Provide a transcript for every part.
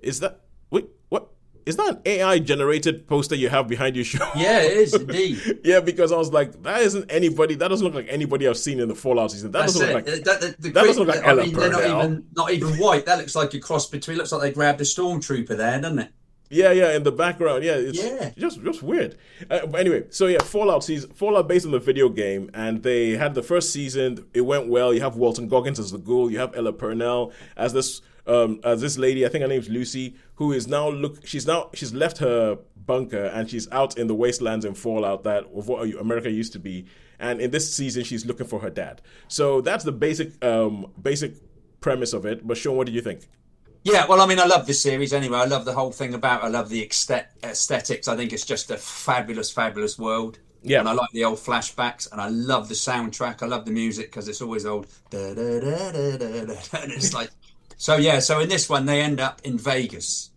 is that wait what? Is that an AI generated poster you have behind your show? Yeah, it is indeed. Yeah, because I was like, that isn't anybody. That doesn't look like anybody I've seen in the Fallout season. That That's doesn't look it. like The that doesn't look like I Ella mean, they're Purnell. not even white. That looks like a cross between. Looks like they grabbed a stormtrooper there, doesn't it? Yeah, yeah, in the background. Yeah, it's Yeah. just weird. But anyway, so yeah, Fallout based on the video game, and they had the first season. It went well. You have Walton Goggins as the ghoul. You have Ella Purnell as this lady. I think her name's Lucy, who is now she's left her bunker and she's out in the wastelands in Fallout that of what America used to be. And in this season, she's looking for her dad. So that's the basic premise of it. But Sean, what did you think? Yeah, well, I mean, I love this series anyway. I love the whole thing about. I love the aesthetics. I think it's just a fabulous, fabulous world. Yeah. And I like the old flashbacks, and I love the soundtrack. I love the music because it's always old. Da, da, da, da, da, da, and it's like, so yeah. So in this one, they end up in Vegas,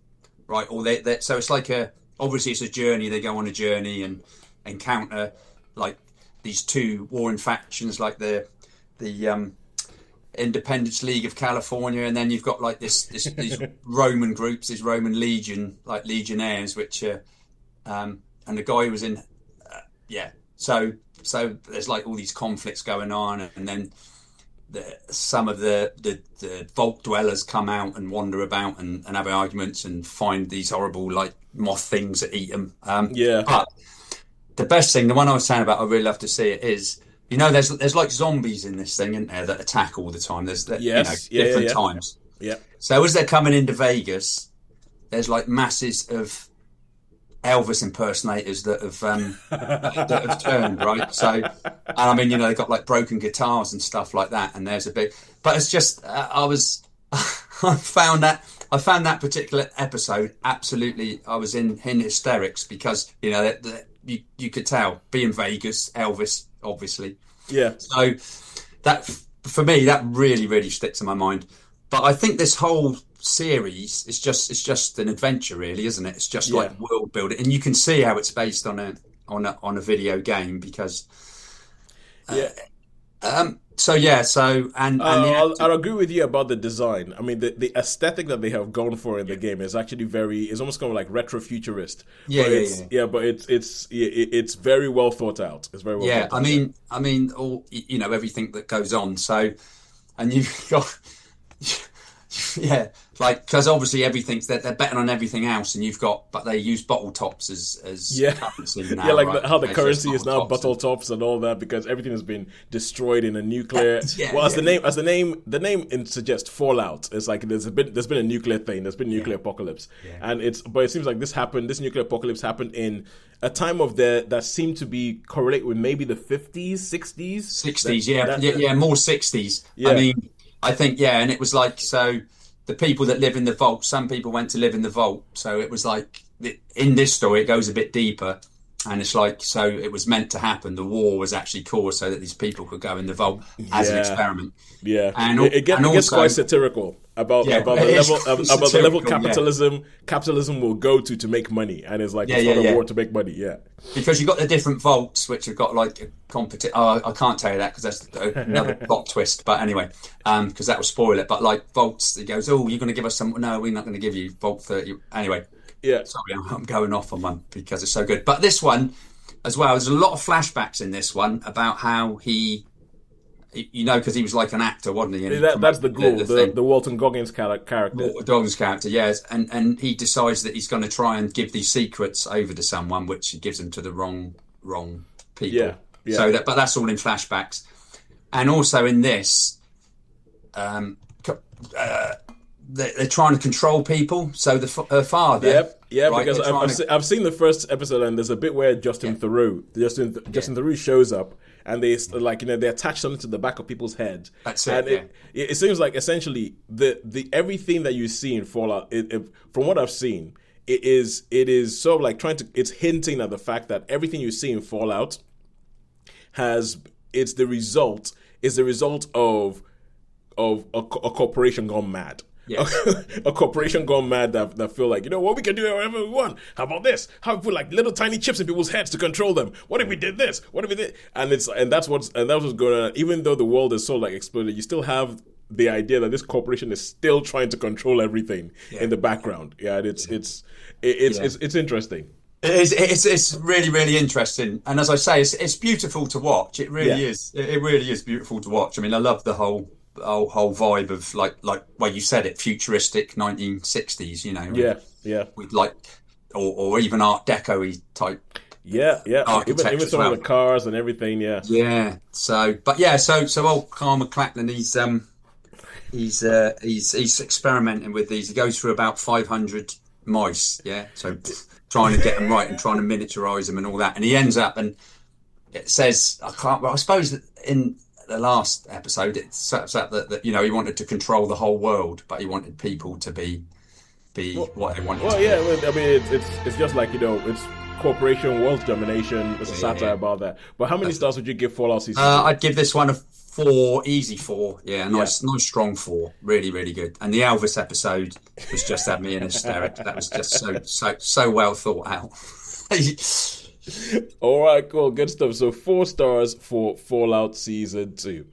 right? Or so it's like obviously it's a journey. They go on a journey and encounter like these two warring factions, like the Independence League of California, and then you've got like these Roman groups, this Roman legion, like legionnaires, which and the guy who was in so there's like all these conflicts going on, and then some of the vault dwellers come out and wander about and have arguments and find these horrible like moth things that eat them. But the best thing, the one I was saying about, I really love to see it, is, you know, there's like zombies in this thing, isn't there, that attack all the time. There's different times. Yeah. So as they're coming into Vegas, there's like masses of Elvis impersonators that have turned, right? So, and I mean, you know, they've got like broken guitars and stuff like that. And there's a big, but it's just, I found that particular episode absolutely, I was in hysterics because, you know, you could tell, being Vegas, Elvis, obviously. Yeah. So that, for me, that really, really sticks in my mind. But I think this whole series is just an adventure, really, isn't it? It's just like world building, and you can see how it's based on a video game because. I'll agree with you about the design. I mean, the aesthetic that they have gone for in the game is actually it's almost kind of like retro-futurist. But it's very well thought out. It's very well thought out. I mean, all, you know, everything that goes on. So, and you've got, like, because obviously they're betting on everything else, and but they use bottle tops as currency now. How the currency is now bottle tops and all that, because everything has been destroyed in a nuclear. The name suggests fallout. It's like there's been a nuclear thing. There's been nuclear apocalypse, and but it seems like this nuclear apocalypse happened in a time of that seemed to be correlate with maybe the 50s, 60s. 60s, more 60s. Yeah. I mean, I think, and it was like, so the people that live in the vault, some people went to live in the vault. So it was like, in this story, it goes a bit deeper. And it's like, so it was meant to happen. The war was actually caused so that these people could go in the vault as an experiment. Yeah, and it gets quite satirical about the level capitalism will go to make money, and it's like it's not a war to make money. Yeah, because you've got the different vaults which have got like a competition. I can't tell you that because that's another plot twist. But anyway, because that will spoil it. But like vaults, it goes, oh, you're going to give us some? No, we're not going to give you vault 30. Anyway. Yeah, sorry, I'm going off on one because it's so good. But this one, as well, there's a lot of flashbacks in this one about how he, you know, because he was like an actor, wasn't he? That's the goal, the Walton Goggins character. Walton Goggins character, yes, and he decides that he's going to try and give these secrets over to someone, which he gives them to the wrong people. Yeah. So but that's all in flashbacks, and also in this, they're trying to control people. So her father. Right, because I've seen the first episode, and there's a bit where Justin Theroux shows up, and they they attach something to the back of people's heads. That's it. And it seems like essentially the everything that you see in Fallout, from what I've seen, it is sort of like it's hinting at the fact that everything you see in Fallout is the result of a corporation gone mad. Yes. A corporation gone mad that feel like, you know what, we can do whatever we want. How about this? How if we put like little tiny chips in people's heads to control them? What if we did this? What if we did? And that's what's going on. Even though the world is so like exploded, you still have the idea that this corporation is still trying to control everything Yeah. in the background. Yeah, and it's interesting. It's really, really interesting. And as I say, it's beautiful to watch. It really Yeah. is. It really is beautiful to watch. I mean, I love the whole vibe of like well, you said it, futuristic 1960s, you know, Yeah. with like or even Art Deco-y type Yeah. architecture Even as some well. of the cars and everything. Yeah. Yeah. So old Carl McLachlan, he's experimenting with these. He goes through about 500 mice. Yeah. So trying to get them right and trying to miniaturize them and all that. And he ends up, and it says, I suppose that in the last episode, it sets up that you know, he wanted to control the whole world, but he wanted people to be what they wanted to be. Yeah. Well, I mean, it's just like, you know, it's corporation world domination. It's a satire about that. But how many stars would you give Fallout Season 2? I'd give this one a 4, easy 4. Yeah, nice strong 4. Really, really good. And the Elvis episode was just had me in hysterics. That was just so well thought out. All right, cool, good stuff. So 4 stars for Fallout Season 2.